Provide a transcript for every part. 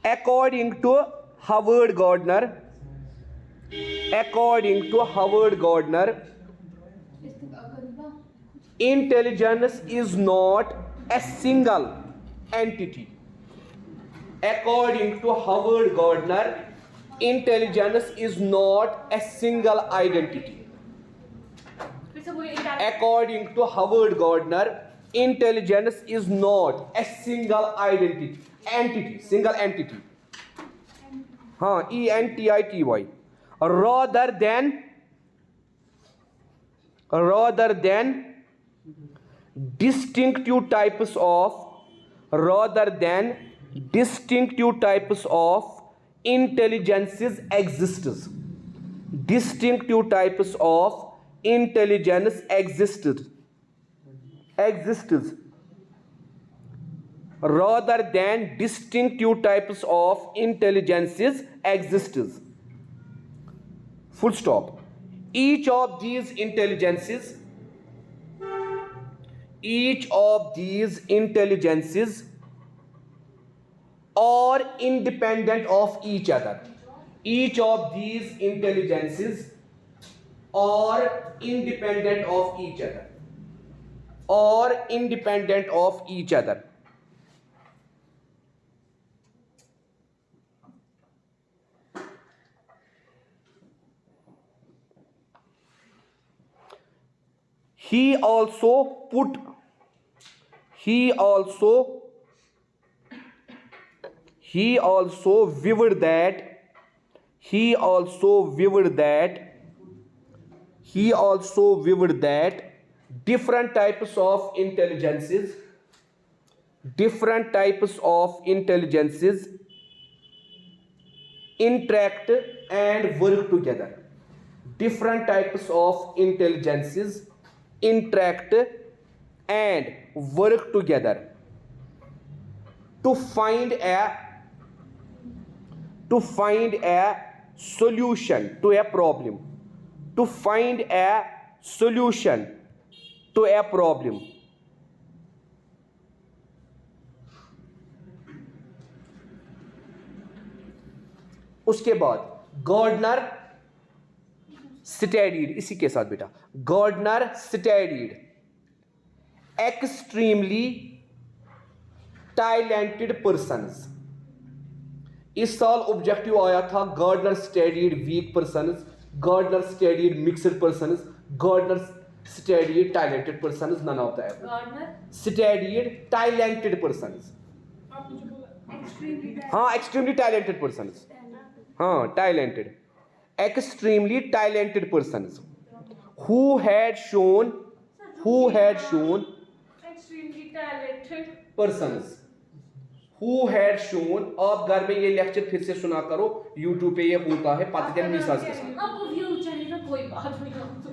According to Howard Gardner, intelligence is not a single entity. According to Howard Gardner, intelligence is not a single identity. According to Howard Gardner, intelligence is not a single single entity. ENTITY. Rather than distinctive types of intelligences exists. Distinctive types of intelligence exists. Rather than distinctive types of intelligences exists. Full stop. Each of these intelligences are independent of each other. Each of these intelligences are independent of each other. He also viewed that different types of intelligences interact and work together. Different types of intelligences interact and work together to find a solution to a problem. उसके बाद gardener studied, इसी के साथ बेटा, Gardner studied extremely talented persons. इस साल objective आया था Gardner studied weak persons, Gardner studied mixed persons, Gardner studied talented persons. None of the above. Studied talented persons. हाँ, एक्सट्रीमली टैलेंटेड पर्सन्स. हाँ, talented, extremely talented persons who had shown extremely talented persons who had shown. आप घर में ये lecture फिर से सुना करो, YouTube पे ये होता है पतंजलि मिसाज के साथ. आपको व्यू चाहिए ना, कोई बात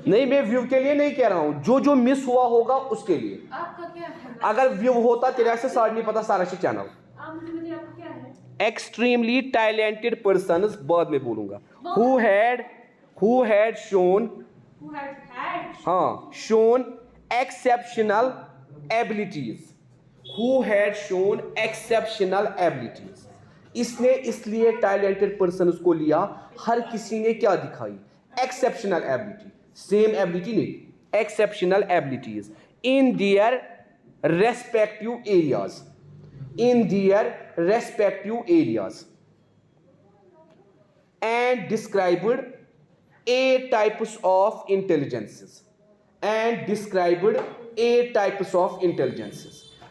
नहीं, मैं व्यू के लिए नहीं कह रहा हूँ, जो मिस हुआ होगा उसके लिए. आपका क्या है? अगर व्यू होता तेरा से साढ़ नहीं पता सारा से चैनल. आपका क्या है? एक्सट्रीमली टैलेंटेड पर्सन्स बाद में बोलूंगा. who had shown exceptional abilities. इसने इसलिए टैलेंटेड पर्सन्स को लिया, हर किसी ने क्या दिखाई? Exceptional ability. सेम एबिलिटी नहीं, exceptional abilities in their respective areas and described eight types of intelligences.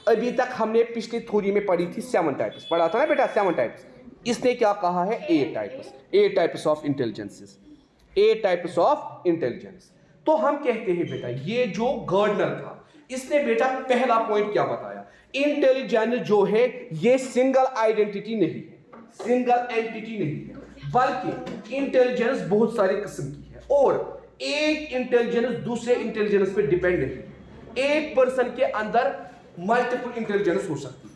अभी तक हमने पिछली थ्योरी में पढ़ी थी 7 टाइप्स, पढ़ा था ना बेटा 7 टाइप्स. इसने क्या कहा है? 8 types of intelligences. 8 types of intelligence. तो हम कहते हैं बेटा ये जो गार्डनर था इसने बेटा पहला पॉइंट क्या बताया? इंटेलिजेंस जो है ये सिंगल आइडेंटिटी नहीं है, सिंगल एंटिटी नहीं है, बल्कि इंटेलिजेंस बहुत सारे किस्म की है और एक इंटेलिजेंस दूसरे इंटेलिजेंस पे डिपेंड नहीं है. एक पर्सन के अंदर मल्टीपल इंटेलिजेंस हो सकती है,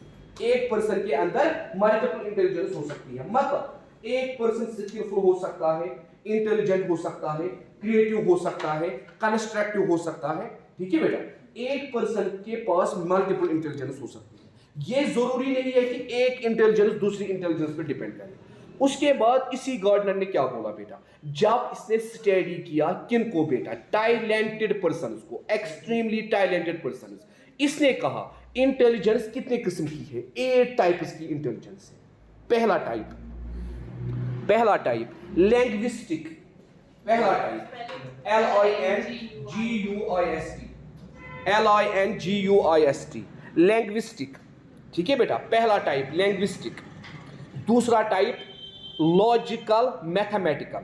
एक पर्सन के अंदर मल्टीपल इंटेलिजेंस हो सकती है. मतलब एक पर्सन स्किलफुल हो सकता है, इंटेलिजेंट हो सकता है, क्रिएटिव हो सकता है, कंस्ट्रक्टिव हो सकता है. ठीक है बेटा, एक पर्सन के पास मल्टीपल इंटेलिजेंस हो सकती है. ये जरूरी नहीं है कि एक इंटेलिजेंस दूसरी इंटेलिजेंस पे डिपेंड करे। उसके बाद इसी गार्डनर ने क्या बोला बेटा, जब इसने स्टडी किया किनको बेटा, टैलेंटेड पर्सन्स को, एक्सट्रीमली टैलेंटेड पर्सन्स, इसने कहा इंटेलिजेंस कितने किस्म की है, 8 टाइप्स की इंटेलिजेंस है। पहला टाइप लैंग्विस्टिक, पहला टाइप LINGUIST, लैंग्विस्टिक, ठीक है बेटा, पहला टाइप लैंग्विस्टिक। दूसरा टाइप लॉजिकल मैथमेटिकल।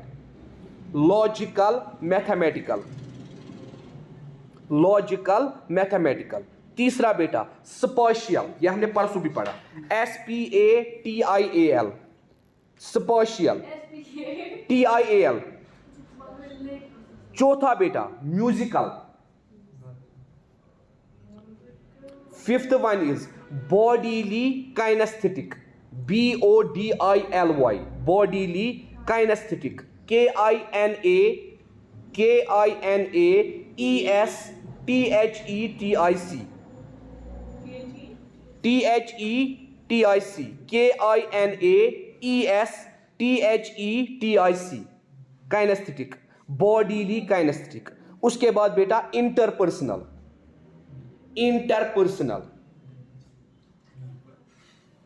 तीसरा बेटा स्पेशियल, यह हमने परसों भी पढ़ा, SPATIAL, स्पेशियल, TIAL। चौथा बेटा musical. Fifth one is bodily kinesthetic, BODILY, bodily kinesthetic, KINESTHETIC, kinesthetic, bodily kinesthetic. उसके बाद बेटा इंटरपर्सनल,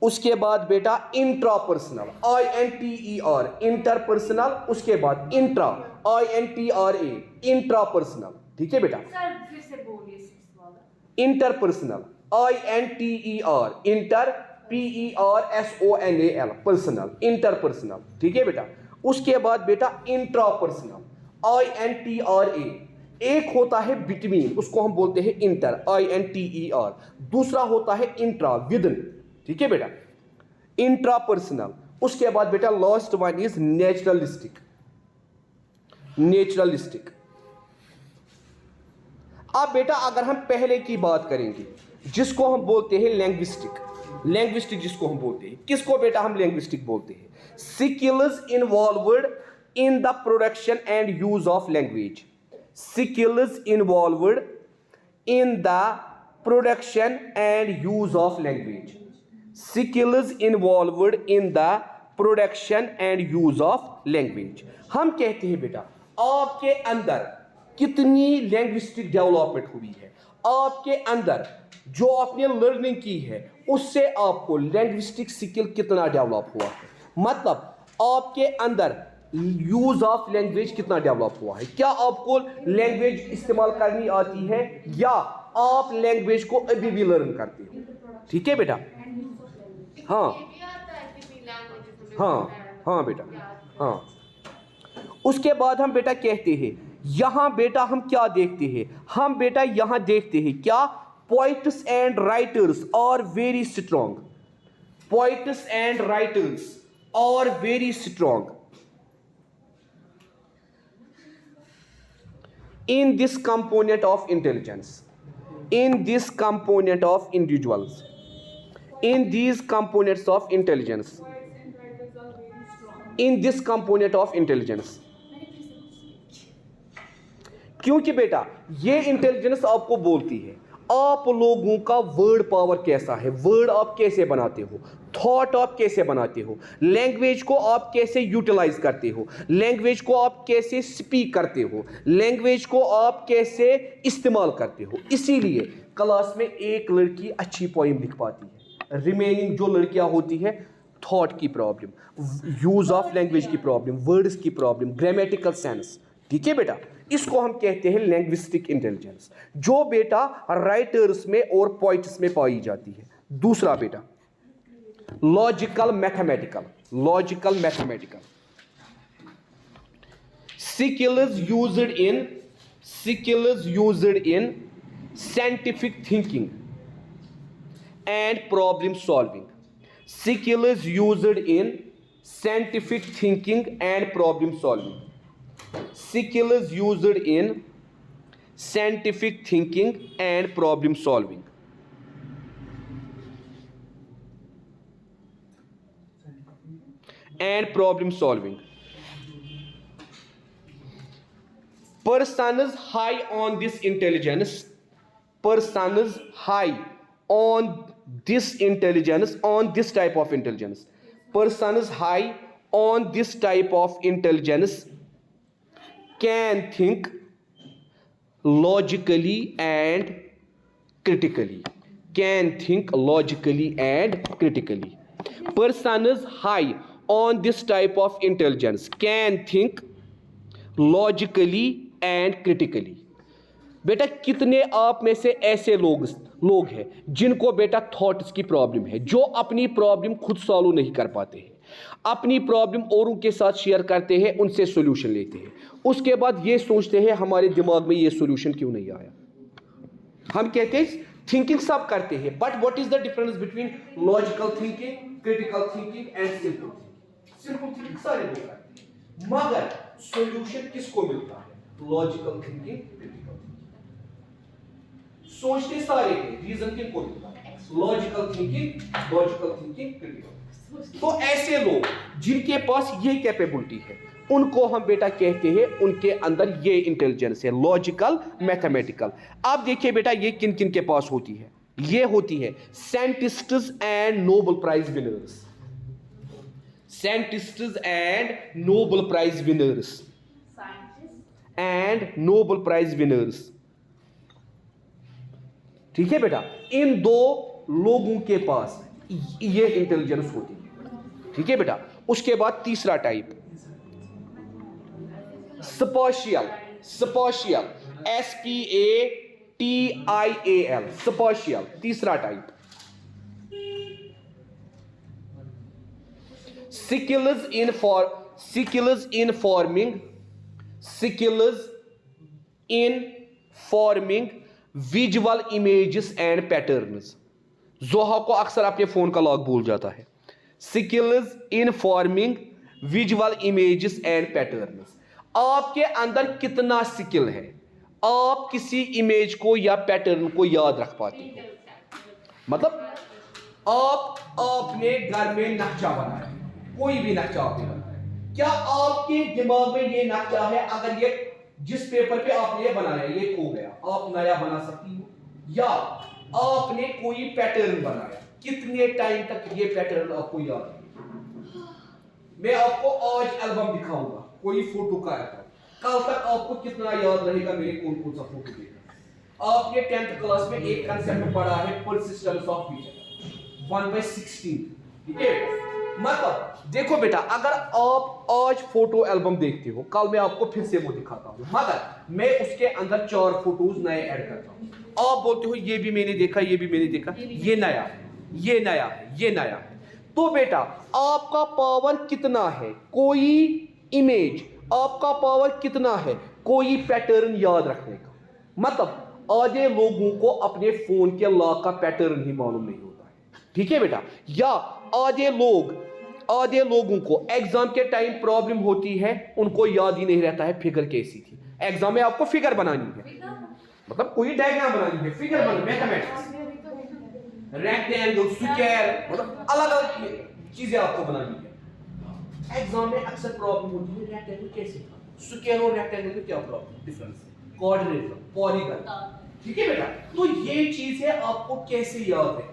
उसके बाद बेटा इंट्रापर्सनल, INTER, इंटरपर्सनल। उसके बाद इंट्रा, INTRA, इंट्रापर्सनल, ठीक है बेटा। सर फिर से बोलिए सिक्स्थ वाला। Interpersonal, INTER, inter, PERSONAL, personal, interpersonal, ठीक है बेटा। उसके बाद बेटा इंट्रापर्सनल, INTRA। एक होता है बिटवीन, उसको हम बोलते हैं इंटर, INTER। दूसरा होता है इंट्रा, विदिन, ठीक है बेटा, इंट्रापर्सनल। उसके बाद बेटा लास्ट वन इज नेचुरलिस्टिक। अब बेटा अगर हम पहले की बात करेंगे जिसको हम बोलते हैं लैंग्विस्टिक जिसको हम बोलते हैं, किसको बेटा हम लैंग्विस्टिक बोलते हैं, skills involved in the production and use of language, skills involved in the production and use of language, skills involved in the production and use of language. हम कहते हैं बेटा आपके अंदर कितनी लैंग्विस्टिक डेवलपमेंट हुई है, आपके अंदर जो आपने लर्निंग की है उससे आपको लैंग्विस्टिक स्किल कितना डेवलप हुआ है, मतलब आपके अंदर यूज ऑफ लैंग्वेज कितना डेवलप हुआ है। क्या आपको लैंग्वेज इस्तेमाल करनी आती है या आप लैंग्वेज को अभी भी लर्न करते हो, ठीक है बेटा। हाँ बेटा, हाँ। उसके बाद हम बेटा कहते हैं यहां बेटा हम क्या देखते हैं, हम बेटा यहां देखते हैं क्या, poets and writers are very strong, poets and writers are very strong in this component of intelligence, in this component of individuals, in these components of intelligence, in this component of intelligence। क्योंकि बेटा ये intelligence आपको बोलती है आप लोगों का word power कैसा है, वर्ड आप कैसे बनाते हो, थॉट आप कैसे बनाते हो, लैंग्वेज को आप कैसे यूटिलाइज करते हो, लैंग्वेज को आप कैसे स्पीक करते हो, लैंग्वेज को आप कैसे इस्तेमाल करते हो। इसीलिए क्लास में एक लड़की अच्छी पोइम लिख पाती है, रिमेनिंग जो लड़कियां होती है थॉट की प्रॉब्लम, यूज ऑफ लैंग्वेज की प्रॉब्लम, वर्ड्स की प्रॉब्लम, ग्रामेटिकल सेंस, ठीक है बेटा। इसको हम कहते हैं लैंग्विस्टिक इंटेलिजेंस, जो बेटा राइटर्स में और पोइट्स में पाई जाती है। दूसरा बेटा logical mathematical, skills used in scientific thinking and problem solving, skills used in scientific thinking and problem solving, skills used in scientific thinking and problem solving, persons high on this intelligence, persons high on this intelligence, on this type of intelligence. Persons high on this type of intelligence can think logically and critically. Can think logically and critically. Persons high on this type of intelligence can think logically and critically. बेटा कितने आप में से ऐसे लोग हैं जिनको बेटा थॉट्स की प्रॉब्लम है, जो अपनी प्रॉब्लम खुद सॉल्व नहीं कर पाते हैं, अपनी प्रॉब्लम औरों के साथ शेयर करते हैं, उनसे सॉल्यूशन लेते हैं, उसके बाद ये सोचते हैं हमारे दिमाग में ये सॉल्यूशन क्यों नहीं आया। हम कहते हैं थिंकिंग सब करते हैं, but what is the difference between logical thinking, critical thinking and simple thinking. Simple thinking सारे लोग करते हैं, मगर सॉल्यूशन किसको मिलता है? लॉजिकल थिंकिंग, क्रिटिकल सोचते सारे हैं, रीजन किनको मिलता है? Logical thinking, critical. तो ऐसे लोग जिनके पास ये कैपेबिलिटी है उनको हम बेटा कहते हैं उनके अंदर ये इंटेलिजेंस है, लॉजिकल, मैथमेटिकल। अब देखिए बेटा ये किन किन के पास होती है, ये होती है scientists and Nobel prize winners, scientists and Nobel prize winners and Nobel prize winners. ठीक है बेटा, इन दो लोगों के पास ये इंटेलिजेंस होती है। ठीक है बेटा, उसके बाद तीसरा type special, special, SPATIAL, special, तीसरा type. Skills in forming visual images and patterns. जोहा को अक्सर अपने फोन का लॉक भूल जाता है। Skills in forming visual images and patterns. आपके अंदर कितना स्किल है, आप किसी इमेज को या पैटर्न को याद रख पाते हो। मतलब आपने घर में नक्शा बनाया, कोई भी नक्शा आपने बनाया, क्या आपके दिमाग में ये नक्शा है अगर ये जिस पेपर पे आपने ये बनाया ये खो गया, आप नया बना सकती हो? या आपने कोई पैटर्न बनाया, कितने टाइम तक ये पैटर्न आपको याद है? मैं आपको आज एल्बम दिखाऊंगा, कोई फोटो का एल्बम, कल तक आपको कितना याद रहेगा मेरे कौन कौन सा फोटो देखा? आपने 10th क्लास में एक कांसेप्ट पढ़ा है परसिस्टेंस ऑफ फीचर 1/16। ठीक है, मतलब देखो बेटा, अगर आप आज फोटो एल्बम देखते हो, कल मैं आपको फिर से वो दिखाता हूं, मगर मैं उसके अंदर 4 फोटोज नए ऐड करता हूं। आप बोलते हो ये भी मैंने देखा, ये भी मैंने देखा, ये नया है, ये नया है, ये नया है। तो बेटा आपका पावर कितना है कोई इमेज, आपका पावर कितना है कोई पैटर्न याद रखने का? मतलब आधे लोगों को अपने फोन के लॉक का पैटर्न ही मालूम नहीं होता है। ठीक है बेटा, या आधे लोगों को एग्जाम के टाइम प्रॉब्लम होती है, उनको याद ही नहीं रहता है फिगर कैसी थी। एग्जाम में आपको फिगर बनानी है, मतलब कोई डायग्राम बनानी है, फिगर बनानी, मैथमेटिक्स, रेक्टेंगल, स्क्वायर, मतलब अलग अलग चीजें आपको बनानी है। एग्जाम में अक्सर प्रॉब्लम होती है रेक्टेंगल कैसे, स्क्वायर और रेक्टेंगल में क्या प्रॉब्लम, डिफरेंस, कोऑर्डिनेट, पॉलीगन। ठीक है बेटा, तो ये चीजें आपको कैसे याद है,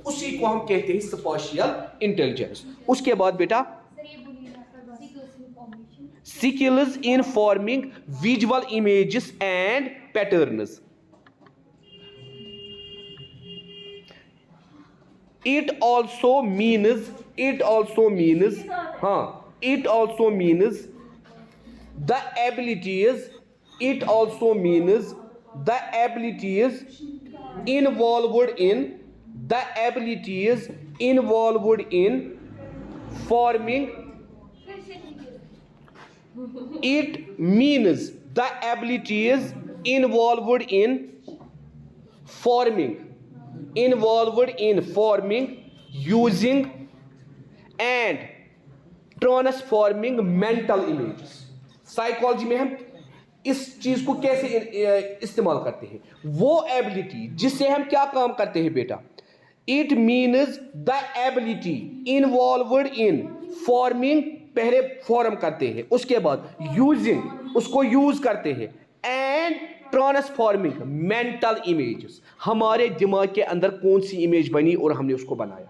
उसी को हम कहते हैं स्पेशियल इंटेलिजेंस। उसके बाद बेटा skills in forming visual images and patterns. it also means the abilities involved in forming. It means the abilities involved in forming, using and transforming mental images. Psychology में हम इस चीज को कैसे इस्तेमाल करते हैं, वो एबिलिटी जिससे हम क्या काम करते हैं बेटा, it means the ability involved in forming, पहले फॉर्म करते हैं, उसके बाद यूजिंग, उसको यूज करते हैं, एंड ट्रांसफॉर्मिंग मेंटल इमेजेस, हमारे दिमाग के अंदर कौन सी इमेज बनी और हमने उसको बनाया।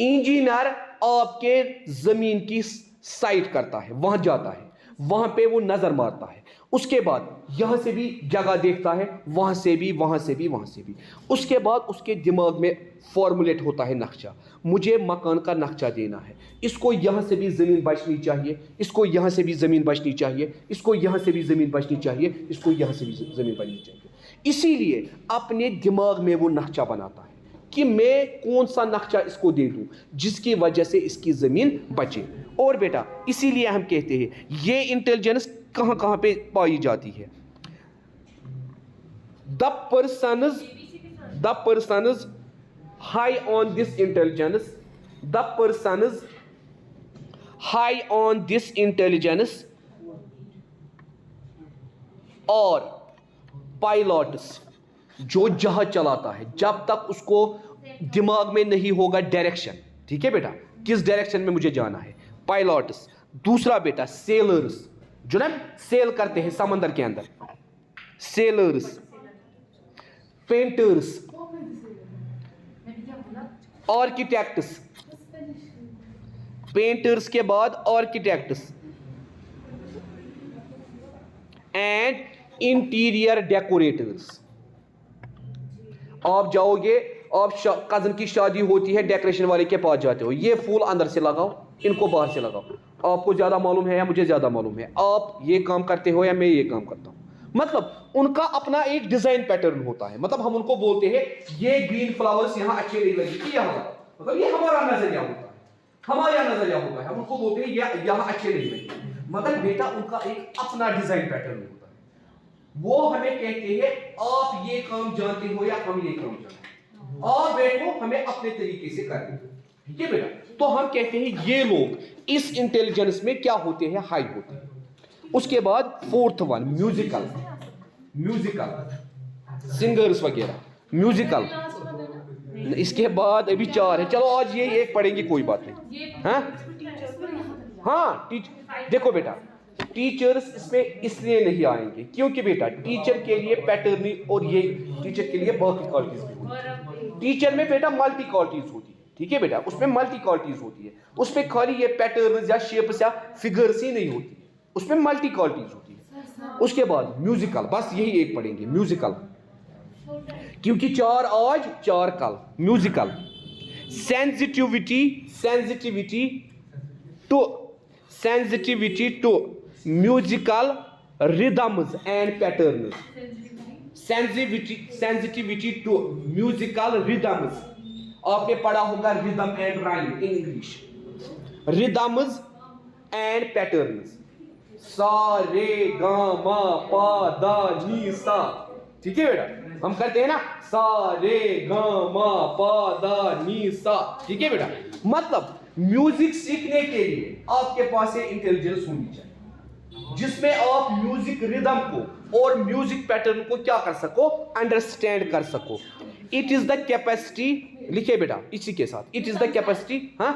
इंजीनियर आपके जमीन की साइट करता है, वहां जाता है, वहां पे वो नजर मारता है, उसके बाद यहां से भी जगह देखता है, वहां से भी, वहां से भी, वहां से भी, उसके बाद उसके दिमाग में फॉर्मुलेट होता है नक्शा, मुझे मकान का नक्शा देना है, इसको यहां से भी जमीन बचनी चाहिए, इसको यहां से भी जमीन बचनी चाहिए, इसको यहां से भी जमीन बचनी चाहिए, इसको यहां से भी जमीन बचनी चाहिए। इसीलिए अपने दिमाग में वो नक्शा बनाता है कि मैं कौन सा नक्शा इसको दे दूं जिसकी वजह से इसकी जमीन बचे। और बेटा इसीलिए हम कहते हैं ये इंटेलिजेंस कहां कहां पे पाई जाती है। The persons high on this intelligence, the persons high on this intelligence और पायलट्स, जो जहाज चलाता है जब तक उसको दिमाग में नहीं होगा डायरेक्शन, ठीक है बेटा, किस डायरेक्शन में मुझे जाना है, पायलट्स। दूसरा बेटा सेलर्स, जो ना सेल करते हैं समंदर के अंदर, सेलर्स, पेंटर्स, आर्किटेक्ट्स, पेंटर्स के बाद आर्किटेक्ट्स एंड इंटीरियर डेकोरेटर्स। आप जाओगे, आप कजन की शादी होती है, डेकोरेशन वाले के पास जाते हो, ये फूल अंदर से लगाओ, इनको बाहर से लगाओ, आपको ज़्यादा मालूम है या मुझे ज़्यादा मालूम है, आप ये काम करते हो या मैं ये काम करता हूँ। मतलब उनका अपना एक डिज़ाइन पैटर्न होता है। मतलब हम उनको बोलते हैं ये ग्रीन फ्लावर्स यहाँ अच्छे नहीं लगेंगे, यहाँ, मतलब ये हमारा नजरिया होता है, हमारा नजरिया होता है, हम उनको बोलते हैं ये यहाँ अच्छे नहीं लगेंगे। मतलब बेटा उनका एक अपना डिज़ाइन पैटर्न होता है। वो हमें कहते हैं आप ये काम जानते हो या हम ये काम जानते हैं, और बैठो हमें अपने तरीके से करते हैं, ठीक है बेटा। तो हम कहते हैं ये लोग इस इंटेलिजेंस में क्या होते हैं, हाई होते हैं। उसके बाद फोर्थ वन म्यूजिकल, सिंगर्स वगैरह, म्यूजिकल। इसके बाद अभी 4 है, चलो आज ये एक पढ़ेंगे, कोई बात नहीं। हाँ देखो बेटा टीचर्स इसमें इसलिए नहीं आएंगे क्योंकि बेटा टीचर के लिए पैटर्न और ये टीचर के लिए बाकी क्वालिटीज भी होती है। टीचर में बेटा मल्टी क्वालिटीज होती है, ठीक है बेटा, उसमें मल्टी क्वालिटीज होती है, उसमें खाली ये पैटर्न या शेप्स या फिगर्स ही नहीं होती, उसमें मल्टी क्वालिटीज होती है। उसके बाद म्यूजिकल, बस यही एक पढ़ेंगे म्यूजिकल, क्योंकि 4 आज 4 कल। Musical sensitivity to musical rhythms and patterns, sensitivity to musical rhythms। आपने पढ़ा होगा rhythm and rhyme in English, rhythms and patterns, सा रे गा मा पा दा नी सा, ठीक है बेटा, हम करते हैं ना सा रे गा मा पा दा नी सा, ठीक है बेटा। मतलब म्यूजिक सीखने के लिए आपके पास ये इंटेलिजेंस होनी चाहिए जिसमें आप म्यूजिक रिदम को और म्यूजिक पैटर्न को क्या कर सको, अंडरस्टैंड कर सको। इट इज द कैपेसिटी, लिखे बेटा इसी के साथ, इट इज द कैपेसिटी, हाँ